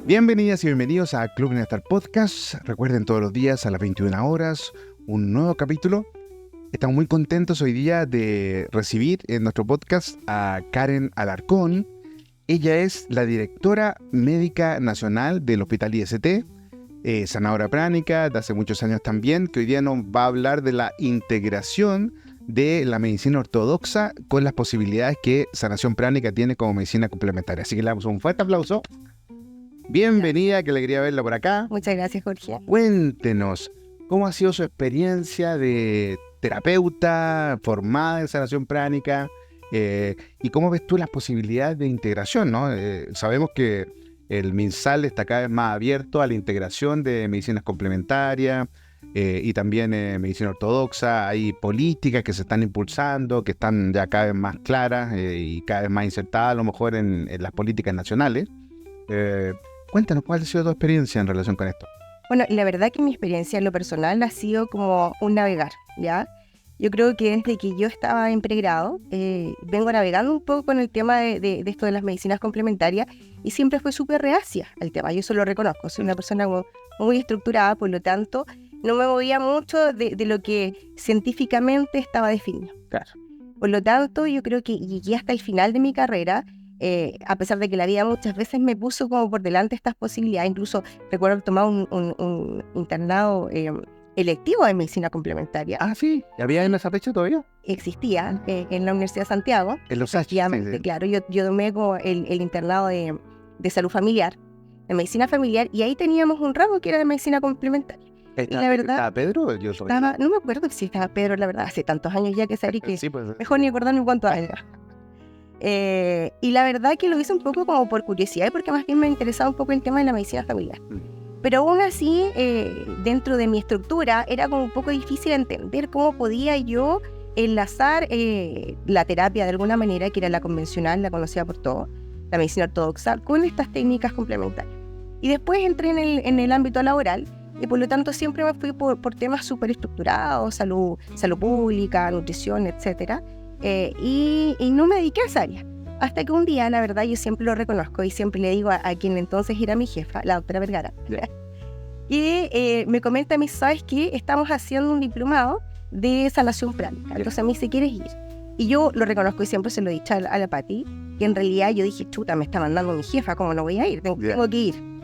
Bienvenidas y bienvenidos a Club Bienestar Podcast. Recuerden, todos los días a las 21 horas, un nuevo capítulo. Estamos muy contentos hoy día de recibir en nuestro podcast a Karen Alarcón. Ella es la directora médica nacional del Hospital IST, sanadora pránica de hace muchos años también, que hoy día nos va a hablar de la integración de la medicina ortodoxa con las posibilidades que sanación pránica tiene como medicina complementaria. Así que le damos un fuerte aplauso. Bienvenida, qué alegría verla por acá. Muchas gracias, Jorge. Cuéntenos, ¿cómo ha sido su experiencia de terapeuta formada en sanación pránica? ¿Y cómo ves tú las posibilidades de integración, ¿no? Sabemos que el MinSal está cada vez más abierto a la integración de medicinas complementarias y también medicina ortodoxa. Hay políticas que se están impulsando, que están ya cada vez más claras y cada vez más insertadas a lo mejor en las políticas nacionales. Cuéntanos, ¿cuál ha sido tu experiencia en relación con esto? Bueno, la verdad que mi experiencia en lo personal ha sido como un navegar, ¿ya? Yo creo que desde que yo estaba en pregrado, vengo navegando un poco con el tema de esto de las medicinas complementarias y siempre fue súper reacia al tema. Yo eso lo reconozco, soy una persona muy estructurada, por lo tanto, no me movía mucho de lo que científicamente estaba definido. Claro. Por lo tanto, yo creo que llegué hasta el final de mi carrera, a pesar de que la vida muchas veces me puso como por delante estas posibilidades. Incluso recuerdo tomar un internado electivo de medicina complementaria. Ah, sí, ¿había en esa fecha todavía? Existía en la Universidad de Santiago. En los H. Sí. Claro, yo tomé como el internado de salud familiar, de medicina familiar, y ahí teníamos un ramo que era de medicina complementaria. Y la verdad, ¿Estaba Pedro? no me acuerdo si estaba Pedro, la verdad, hace tantos años ya que sabría que Sí, pues. mejor ni acordarme cuántos años. Y la verdad que lo hice un poco como por curiosidad, porque más bien me interesaba un poco el tema de la medicina familiar. Pero aún así, dentro de mi estructura, era como un poco difícil entender cómo podía yo enlazar la terapia de alguna manera, que era la convencional, la conocida por todos, la medicina ortodoxa, con estas técnicas complementarias. Y después entré en el ámbito laboral, y por lo tanto siempre me fui por temas súper estructurados, salud pública, nutrición, etcétera. Y no me dediqué a esa área. Hasta que un día, la verdad, yo siempre lo reconozco y siempre le digo a quien entonces era mi jefa, la doctora Vergara, y me comenta a mí, ¿sabes qué? Estamos haciendo un diplomado de sanación pránica. Entonces a mí, si quieres ir. Y yo lo reconozco y siempre se lo he dicho a la Pati, que en realidad yo dije, chuta, me está mandando mi jefa, ¿cómo no voy a ir? Tengo que ir.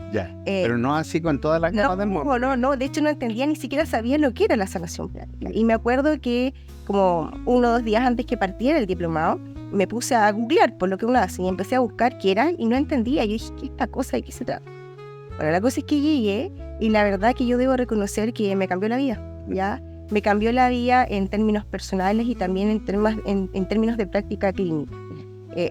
Pero no así con todas las capas del mundo. No, de hecho no entendía, ni siquiera sabía lo que era la sanación pránica. Y me acuerdo que como 1 o 2 días antes que partiera el diplomado, me puse a googlear por lo que uno hace y empecé a buscar qué era y no entendía. Yo dije, ¿qué es esta cosa? ¿De qué se trata? Bueno, la cosa es que llegué y la verdad que yo debo reconocer que me cambió la vida, ¿ya? Me cambió la vida en términos personales y también en términos de práctica clínica.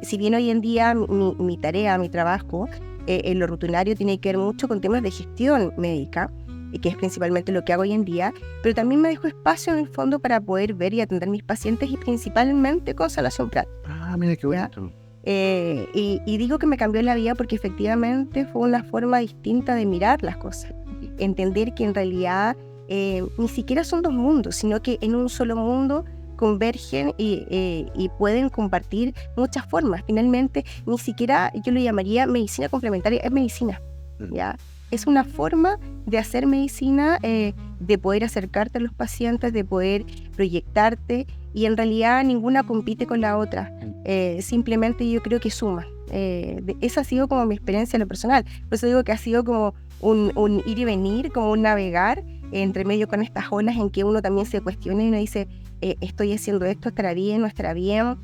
Si bien hoy en día mi tarea, mi trabajo, en lo rutinario tiene que ver mucho con temas de gestión médica, que es principalmente lo que hago hoy en día, pero también me dejo espacio en el fondo para poder ver y atender mis pacientes y principalmente con sanación práctica. Ah, mira qué bonito. Y digo que me cambió la vida porque efectivamente fue una forma distinta de mirar las cosas, entender que en realidad ni siquiera son 2 mundos, sino que en un solo mundo convergen y pueden compartir muchas formas. Finalmente, ni siquiera yo lo llamaría medicina complementaria, es medicina, ¿ya? Es una forma de hacer medicina, de poder acercarte a los pacientes, de poder proyectarte, y en realidad ninguna compite con la otra. Simplemente yo creo que suma. Esa ha sido como mi experiencia en lo personal. Por eso digo que ha sido como un ir y venir, como un navegar entre medio con estas olas en que uno también se cuestiona y uno dice, estoy haciendo esto, ¿estará bien, no estará bien?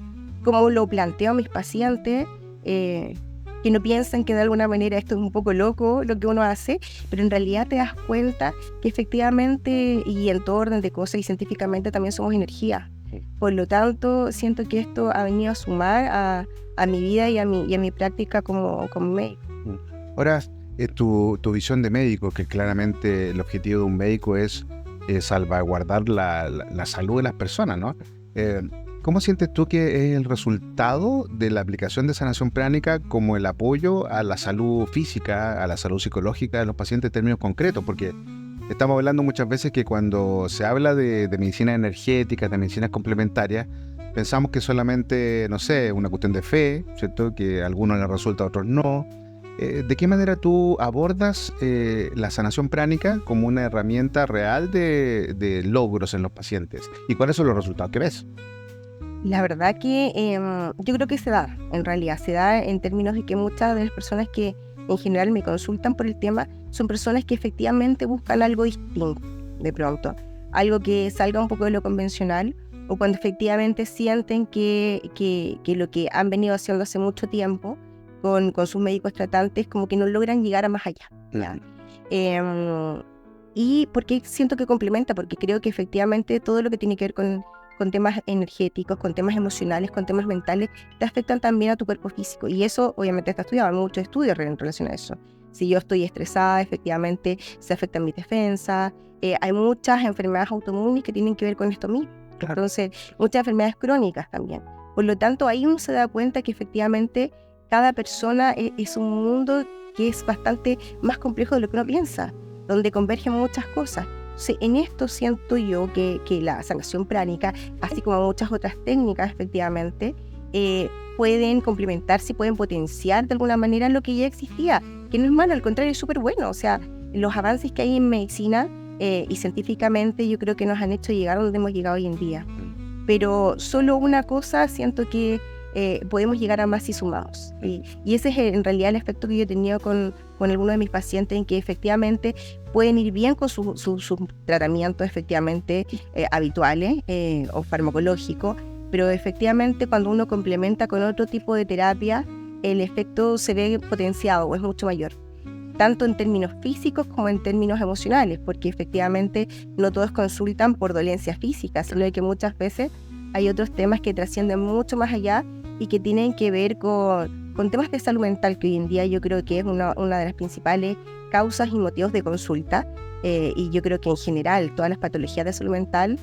¿Cómo lo planteo a mis pacientes? Que no piensen que de alguna manera esto es un poco loco lo que uno hace, pero en realidad te das cuenta que efectivamente, y en todo orden de cosas y científicamente, también somos energía. Por lo tanto, siento que esto ha venido a sumar a mi vida y a mi práctica como médico. Ahora, tu visión de médico, que claramente el objetivo de un médico es salvaguardar la salud de las personas, ¿no? ¿Cómo sientes tú que es el resultado de la aplicación de sanación pránica como el apoyo a la salud física, a la salud psicológica de los pacientes en términos concretos? Porque estamos hablando muchas veces que cuando se habla de medicina energética, de medicinas complementarias, pensamos que solamente, no sé, una cuestión de fe, ¿cierto? Que a algunos les resulta, a otros no. ¿De qué manera tú abordas la sanación pránica como una herramienta real de logros en los pacientes? ¿Y cuáles son los resultados que ves? La verdad que yo creo que se da, en realidad, se da en términos de que muchas de las personas que en general me consultan por el tema son personas que efectivamente buscan algo distinto de pronto, algo que salga un poco de lo convencional, o cuando efectivamente sienten que lo que han venido haciendo hace mucho tiempo con sus médicos tratantes como que no logran llegar a más allá, ¿ya? Y porque siento que complementa, porque creo que efectivamente todo lo que tiene que ver con temas energéticos, con temas emocionales, con temas mentales, te afectan también a tu cuerpo físico. Y eso obviamente está estudiado, hay muchos estudios en relación a eso. Si yo estoy estresada, efectivamente se afectan mis defensas. Hay muchas enfermedades autoinmunes que tienen que ver con esto mismo. Claro. Entonces, muchas enfermedades crónicas también. Por lo tanto, ahí uno se da cuenta que efectivamente cada persona es un mundo que es bastante más complejo de lo que uno piensa, donde convergen muchas cosas. Entonces, en esto siento yo que la sanación pránica, así como muchas otras técnicas, efectivamente, pueden complementarse y pueden potenciar de alguna manera lo que ya existía, que no es malo, al contrario, es súper bueno. O sea, los avances que hay en medicina y científicamente yo creo que nos han hecho llegar a donde hemos llegado hoy en día. Pero solo una cosa siento que podemos llegar a más si sumamos. Y ese es en realidad el efecto que yo he tenido con algunos de mis pacientes, en que efectivamente pueden ir bien con sus tratamientos efectivamente habituales o farmacológicos, pero efectivamente cuando uno complementa con otro tipo de terapia, el efecto se ve potenciado o es mucho mayor, tanto en términos físicos como en términos emocionales, porque efectivamente no todos consultan por dolencias físicas, sino que muchas veces hay otros temas que trascienden mucho más allá y que tienen que ver con temas de salud mental, que hoy en día yo creo que es una de las principales causas y motivos de consulta, y yo creo que en general todas las patologías de salud mental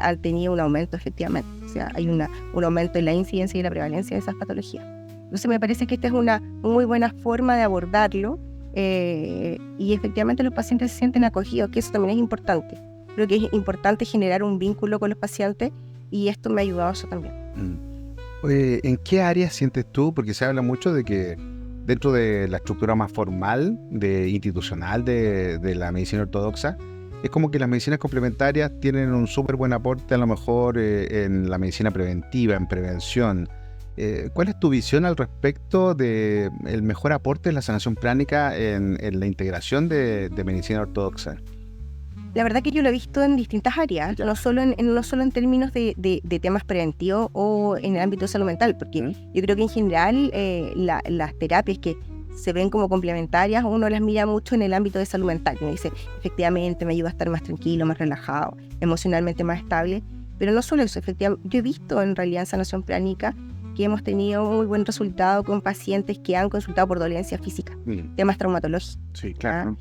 han tenido un aumento efectivamente, o sea, hay un aumento en la incidencia y la prevalencia de esas patologías. Entonces me parece que esta es una muy buena forma de abordarlo, y efectivamente los pacientes se sienten acogidos, que eso también es importante. Creo que es importante generar un vínculo con los pacientes y esto me ha ayudado a eso también. ¿En qué áreas sientes tú? Porque se habla mucho de que dentro de la estructura más formal, institucional de la medicina ortodoxa, es como que las medicinas complementarias tienen un súper buen aporte a lo mejor en la medicina preventiva, en prevención. ¿Cuál es tu visión al respecto del mejor aporte de la sanación pránica en la integración de medicina ortodoxa? La verdad que yo lo he visto en distintas áreas, no solo en términos de temas preventivos o en el ámbito de salud mental, porque yo creo que en general las terapias que se ven como complementarias, uno las mira mucho en el ámbito de salud mental. Uno dice, efectivamente, me ayuda a estar más tranquilo, más relajado, emocionalmente más estable, pero no solo eso, efectivamente, yo he visto en realidad en sanación pránica que hemos tenido muy buen resultado con pacientes que han consultado por dolencias físicas, temas traumatológicos. Sí, claro.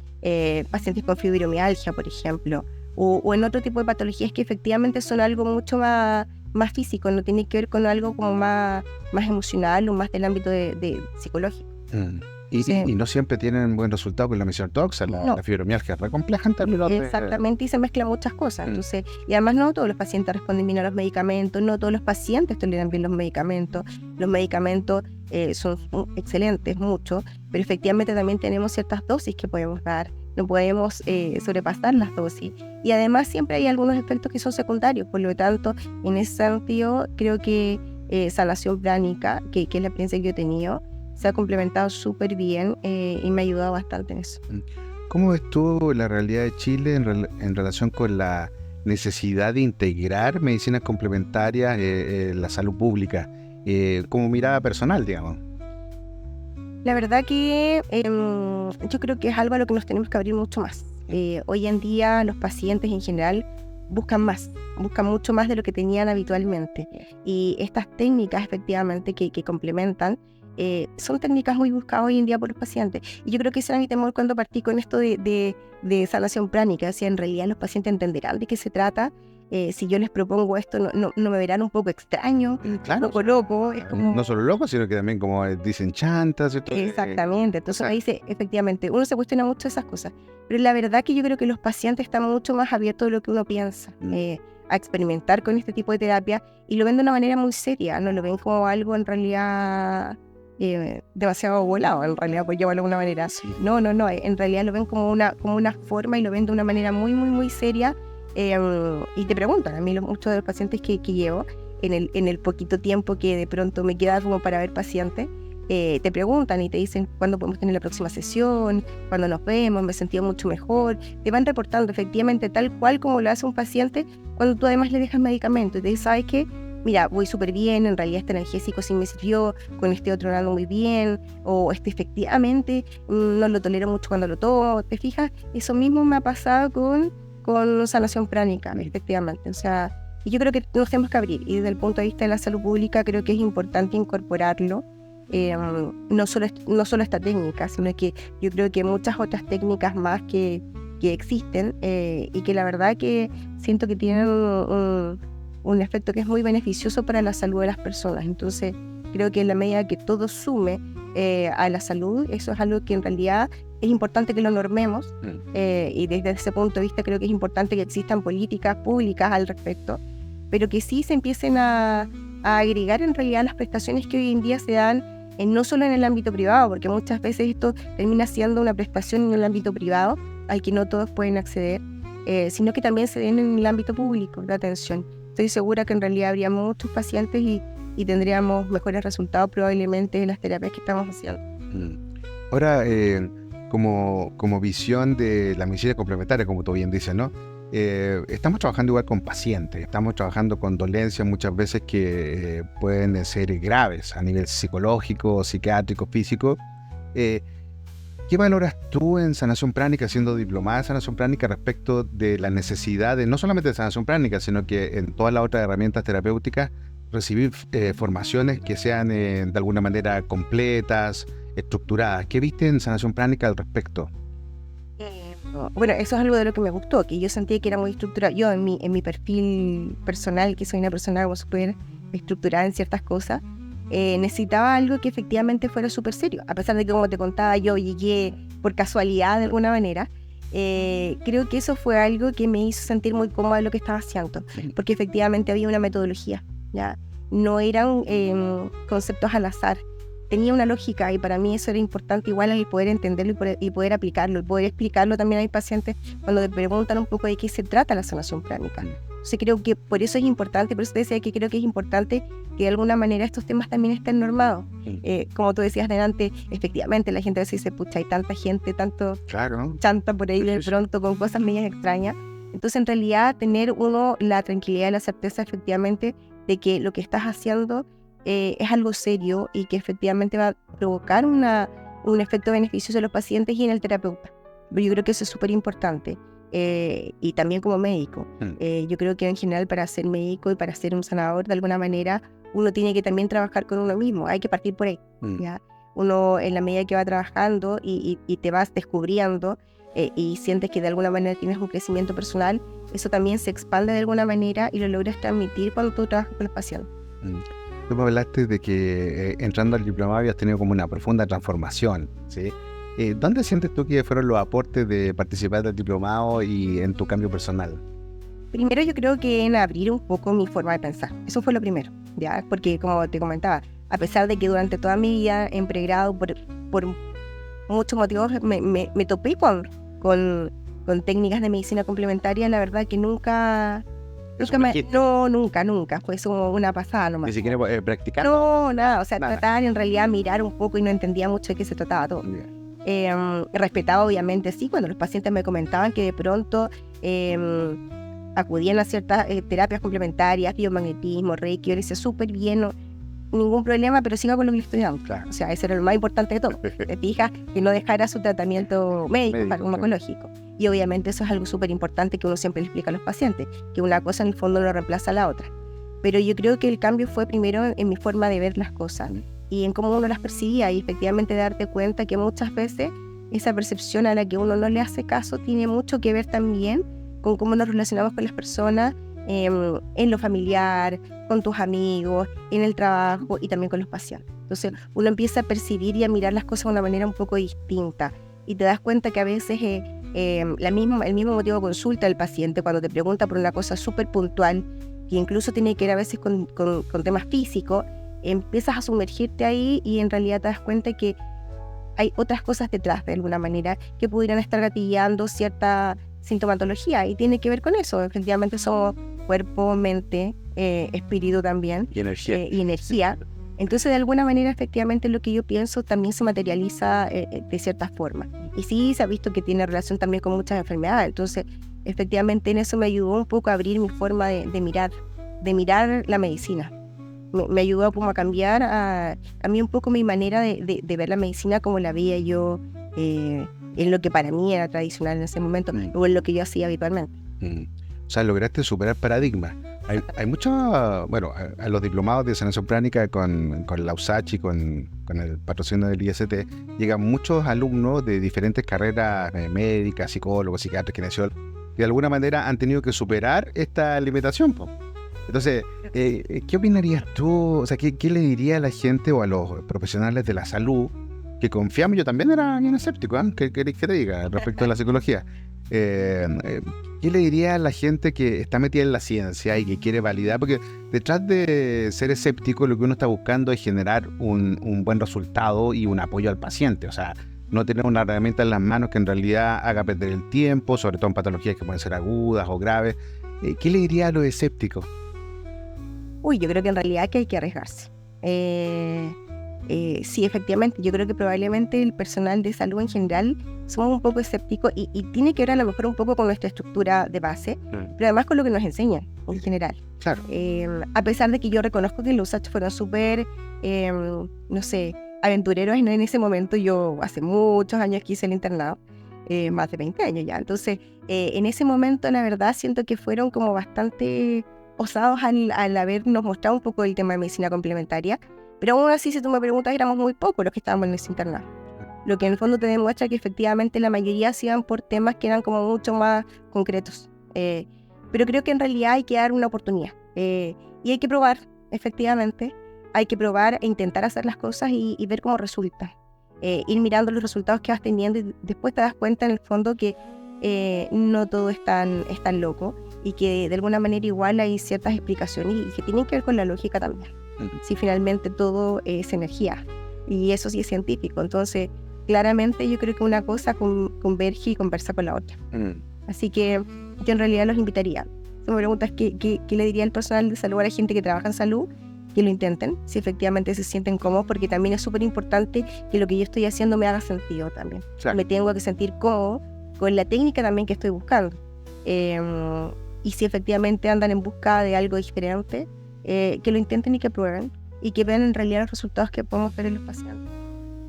Pacientes con fibromialgia, por ejemplo, o en otro tipo de patologías que efectivamente son algo mucho más físico, no tiene que ver con algo como más emocional o más del ámbito de psicológico. Y no siempre tienen buen resultado con la medicina ortodoxa. La fibromialgia es re compleja en términos Exactamente, y se mezclan muchas cosas. Entonces, y además no todos los pacientes responden bien a los medicamentos, no todos los pacientes toleran bien los medicamentos. Los medicamentos son excelentes, mucho, pero efectivamente también tenemos ciertas dosis que podemos dar. No podemos sobrepasar las dosis. Y además siempre hay algunos efectos que son secundarios. Por lo tanto, en ese sentido, creo que sanación pránica, que es la experiencia que yo he tenido, se ha complementado súper bien y me ha ayudado bastante en eso. ¿Cómo ves tú la realidad de Chile en relación con la necesidad de integrar medicinas complementarias en la salud pública, como mirada personal, digamos? La verdad que yo creo que es algo a lo que nos tenemos que abrir mucho más. Hoy en día los pacientes en general buscan mucho más de lo que tenían habitualmente. Y estas técnicas efectivamente que complementan, son técnicas muy buscadas hoy en día por los pacientes. Y yo creo que ese era mi temor cuando partí con esto de sanación pránica. Si en realidad los pacientes entenderán de qué se trata, si yo les propongo esto, no me verán un poco extraño, claro, un poco loco. Es como... No solo loco, sino que también como dicen chanta, ¿cierto? Exactamente. Entonces me dice, efectivamente, uno se cuestiona mucho esas cosas. Pero la verdad que yo creo que los pacientes están mucho más abiertos de lo que uno piensa. A experimentar con este tipo de terapia y lo ven de una manera muy seria, no lo ven como algo en realidad demasiado volado, en realidad, por llamarlo de alguna manera. No, en realidad lo ven como una forma y lo ven de una manera muy, muy, muy seria. Y te preguntan, a mí muchos de los pacientes que llevo, en el poquito tiempo que de pronto me queda como para ver pacientes, te preguntan y te dicen cuándo podemos tener la próxima sesión, cuándo nos vemos, me sentía mucho mejor. Te van reportando efectivamente tal cual como lo hace un paciente cuando tú además le dejas medicamento y te dices, ¿sabes qué? Mira, voy súper bien, en realidad este analgésico sí me sirvió, con este otro ando muy bien, o efectivamente no lo tolero mucho cuando lo tomo. ¿Te fijas? Eso mismo me ha pasado con sanación pránica, efectivamente. O sea, y yo creo que nos tenemos que abrir, y desde el punto de vista de la salud pública creo que es importante incorporarlo. No solo esta técnica, sino que yo creo que muchas otras técnicas más que existen y que la verdad que siento que tienen un efecto que es muy beneficioso para la salud de las personas. Entonces creo que en la medida que todo sume a la salud, eso es algo que en realidad es importante que lo normemos y desde ese punto de vista creo que es importante que existan políticas públicas al respecto, pero que sí se empiecen a agregar en realidad las prestaciones que hoy en día se dan no solo en el ámbito privado, porque muchas veces esto termina siendo una prestación en el ámbito privado al que no todos pueden acceder, sino que también se den en el ámbito público de atención. Estoy segura que en realidad habría muchos pacientes y tendríamos mejores resultados probablemente en las terapias que estamos haciendo. Ahora, como visión de la medicina complementaria, como tú bien dices, ¿no? Estamos trabajando igual con pacientes, estamos trabajando con dolencias muchas veces que pueden ser graves a nivel psicológico, psiquiátrico, físico. ¿Qué valoras tú en sanación pránica, siendo diplomada en sanación pránica, respecto de la necesidad de, no solamente de sanación pránica, sino que en todas las otras herramientas terapéuticas, recibir formaciones que sean de alguna manera completas, estructuradas? ¿Qué viste en sanación pránica al respecto? Bueno, eso es algo de lo que me gustó, que yo sentía que era muy estructurado. Yo en mi perfil personal, que soy una persona como súper estructurada en ciertas cosas, necesitaba algo que efectivamente fuera súper serio. A pesar de que, como te contaba, yo llegué por casualidad de alguna manera, creo que eso fue algo que me hizo sentir muy cómoda en lo que estaba haciendo, porque efectivamente había una metodología, ¿ya? No eran conceptos al azar. Tenía una lógica y para mí eso era importante igual el poder entenderlo y poder aplicarlo, y poder explicarlo también a mis pacientes cuando te preguntan un poco de qué se trata la sanación pránica. Entonces creo que por eso es importante, por eso te decía que creo que es importante que de alguna manera estos temas también estén normados. Como tú decías delante, efectivamente la gente a veces dice, pucha, hay tanta gente, tanto chanta por ahí de pronto con cosas medias extrañas. Entonces en realidad tener uno la tranquilidad y la certeza efectivamente de que lo que estás haciendo es algo serio y que efectivamente va a provocar un efecto beneficioso en los pacientes y en el terapeuta. Pero yo creo que eso es súper importante. Y también como médico. Yo creo que en general para ser médico y para ser un sanador de alguna manera uno tiene que también trabajar con uno mismo. Hay que partir por ahí. ¿Ya? Uno en la medida que va trabajando y te vas descubriendo y sientes que de alguna manera tienes un crecimiento personal, eso también se expande de alguna manera y lo logras transmitir cuando tú trabajas con los pacientes. Tú me hablaste de que entrando al diplomado habías tenido como una profunda transformación, ¿sí? ¿Dónde sientes tú que fueron los aportes de participar del diplomado y en tu cambio personal? Primero yo creo que en abrir un poco mi forma de pensar. Eso fue lo primero, ¿ya? Porque como te comentaba, a pesar de que durante toda mi vida en pregrado, por muchos motivos, me topé con técnicas de medicina complementaria, la verdad que nunca, fue como una pasada nomás. ¿Ni siquiera practicar? No, nada, o sea, tratar en realidad mirar un poco y no entendía mucho de qué se trataba todo. Respetaba obviamente, sí, cuando los pacientes me comentaban que de pronto acudían a ciertas terapias complementarias, biomagnetismo, reiki, yo le decía súper bien, no, ningún problema, pero siga con lo que le estoy dando. Claro. O sea, eso era lo más importante de todo. Te fijas que no dejara su tratamiento médico, farmacológico. Y obviamente eso es algo súper importante que uno siempre le explica a los pacientes, que una cosa en el fondo no reemplaza a la otra. Pero yo creo que el cambio fue primero en mi forma de ver las cosas y en cómo uno las percibía, y efectivamente darte cuenta que muchas veces esa percepción a la que uno no le hace caso tiene mucho que ver también con cómo nos relacionamos con las personas, en lo familiar, con tus amigos, en el trabajo y también con los pacientes. Entonces uno empieza a percibir y a mirar las cosas de una manera un poco distinta y te das cuenta que a veces el mismo motivo de consulta del paciente cuando te pregunta por una cosa súper puntual, que incluso tiene que ver a veces con temas físicos, empiezas a sumergirte ahí y en realidad te das cuenta que hay otras cosas detrás de alguna manera que pudieran estar gatillando cierta sintomatología y tiene que ver con eso. Efectivamente somos cuerpo, mente, espíritu también Y energía. y energía. Entonces de alguna manera efectivamente lo que yo pienso también se materializa de cierta forma. Y sí se ha visto que tiene relación también con muchas enfermedades. Entonces efectivamente en eso me ayudó un poco a abrir mi forma de mirar la medicina. Me ayudó como a cambiar a mí un poco mi manera de ver la medicina como la veía yo en lo que para mí era tradicional en ese momento o en lo que yo hacía habitualmente. O sea, lograste superar paradigmas. Hay muchos, bueno, a los diplomados de sanación pránica con la USACH y con el patrocinio del IST, llegan muchos alumnos de diferentes carreras médicas, psicólogos, psiquiatras, kinesiólogos, que de alguna manera han tenido que superar esta limitación, po. Entonces, ¿qué opinarías tú? O sea, ¿qué le diría a la gente o a los profesionales de la salud que confiamos? Yo también era bien escéptico, ¿eh? ¿Qué querés que te diga respecto a la psicología? ¿Qué le diría a la gente que está metida en la ciencia y que quiere validar? Porque detrás de ser escéptico lo que uno está buscando es generar un buen resultado y un apoyo al paciente. O sea, no tener una herramienta en las manos que en realidad haga perder el tiempo, sobre todo en patologías que pueden ser agudas o graves. ¿Qué le diría a los escépticos? Yo creo que en realidad que hay que arriesgarse. Sí, efectivamente, yo creo que probablemente el personal de salud en general somos un poco escépticos y tiene que ver a lo mejor un poco con nuestra estructura de base, pero además con lo que nos enseñan en general. Claro. A pesar de que yo reconozco que los USACH fueron súper, no sé, aventureros en ese momento. Yo hace muchos años que hice el internado, más de 20 años ya. Entonces, en ese momento, la verdad, siento que fueron como bastante osados al habernos mostrado un poco el tema de medicina complementaria, pero aún así, si tú me preguntas, éramos muy pocos los que estábamos en ese internado, lo que en el fondo te demuestra que efectivamente la mayoría se iban por temas que eran como mucho más concretos, pero creo que en realidad hay que dar una oportunidad y hay que probar, efectivamente, hay que probar e intentar hacer las cosas y ver cómo resulta, ir mirando los resultados que vas teniendo y después te das cuenta en el fondo que no todo es tan loco y que de alguna manera igual hay ciertas explicaciones y que tienen que ver con la lógica también. Si finalmente todo es energía y eso sí es científico, entonces claramente yo creo que una cosa converge y conversa con la otra. Así que yo en realidad los invitaría. Si me preguntas qué le diría al personal de salud a la gente que trabaja en salud, que lo intenten, si efectivamente se sienten cómodos, porque también es súper importante que lo que yo estoy haciendo me haga sentido también. Claro. Me tengo que sentir cómodo con la técnica también que estoy buscando. Y si efectivamente andan en busca de algo diferente, que lo intenten y que prueben y que vean en realidad los resultados que podemos ver en los pacientes.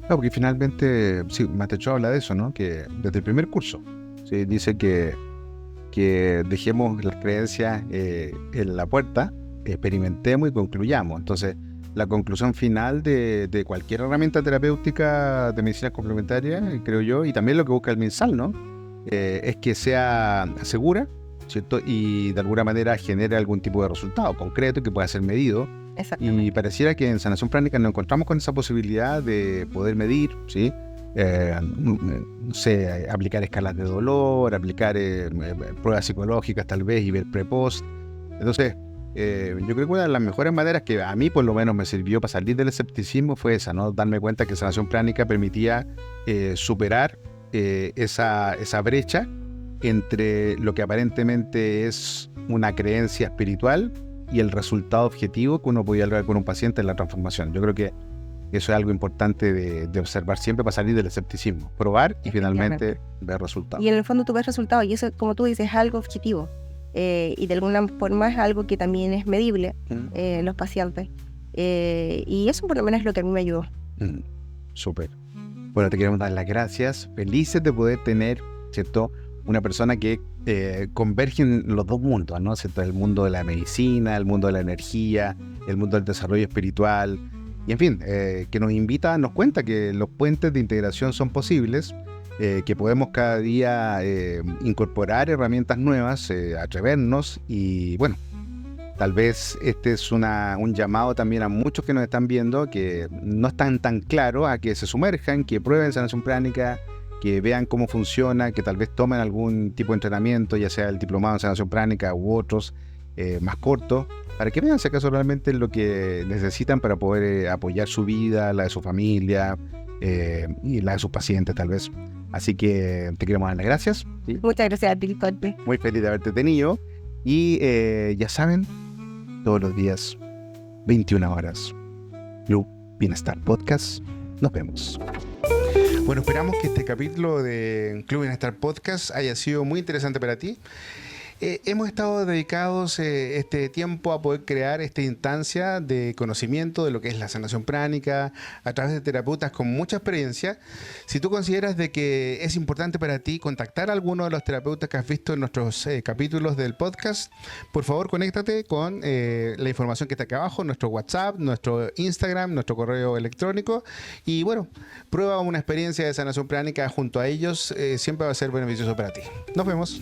Claro, porque finalmente, sí, Matecho habla de eso, ¿no? Que desde el primer curso, ¿sí? Dice que dejemos las creencias en la puerta, experimentemos y concluyamos. Entonces, la conclusión final de cualquier herramienta terapéutica de medicina complementaria, creo yo, y también lo que busca el MinSal, ¿no? Es que sea segura, ¿cierto? Y de alguna manera genere algún tipo de resultado concreto que pueda ser medido. Y pareciera que en sanación pránica nos encontramos con esa posibilidad de poder medir, ¿sí? No sé, aplicar escalas de dolor, aplicar pruebas psicológicas tal vez y ver pre-post. Entonces, yo creo que una de las mejores maneras que a mí por lo menos me sirvió para salir del escepticismo fue esa, ¿no? Darme cuenta que sanación pránica permitía superar esa brecha entre lo que aparentemente es una creencia espiritual y el resultado objetivo que uno podía lograr con un paciente en la transformación. Yo creo que eso es algo importante de observar siempre para salir del escepticismo, probar y finalmente ver resultados. Y en el fondo tú ves resultados y eso, como tú dices, es algo objetivo y de alguna forma es algo que también es medible en los pacientes y eso por lo menos es lo que a mí me ayudó. Súper. Bueno, te queremos dar las gracias, felices de poder tener, ¿cierto?, una persona que converge en los dos mundos, ¿no? ¿Cierto? El mundo de la medicina, el mundo de la energía, el mundo del desarrollo espiritual, y en fin, que nos cuenta que los puentes de integración son posibles, que podemos cada día incorporar herramientas nuevas, atrevernos, y bueno, tal vez este es un llamado también a muchos que nos están viendo, que no están tan claros, a que se sumerjan, que prueben sanación pránica, que vean cómo funciona, que tal vez tomen algún tipo de entrenamiento, ya sea el diplomado en sanación pránica u otros, más cortos, para que vean si acaso realmente es lo que necesitan para poder apoyar su vida, la de su familia y la de sus pacientes tal vez. Así que te queremos dar las gracias. ¿Sí? Muchas gracias a ti, Corte. Muy feliz de haberte tenido. Y ya saben, todos los días, 21 horas, Club Bienestar Podcast. Nos vemos. Bueno, esperamos que este capítulo de Club Bienestar Podcast haya sido muy interesante para ti. Hemos estado dedicados este tiempo a poder crear esta instancia de conocimiento de lo que es la sanación pránica a través de terapeutas con mucha experiencia. Si tú consideras de que es importante para ti contactar a alguno de los terapeutas que has visto en nuestros capítulos del podcast, por favor conéctate con la información que está acá abajo, nuestro WhatsApp, nuestro Instagram, nuestro correo electrónico, y bueno, prueba una experiencia de sanación pránica junto a ellos, siempre va a ser beneficioso para ti. Nos vemos.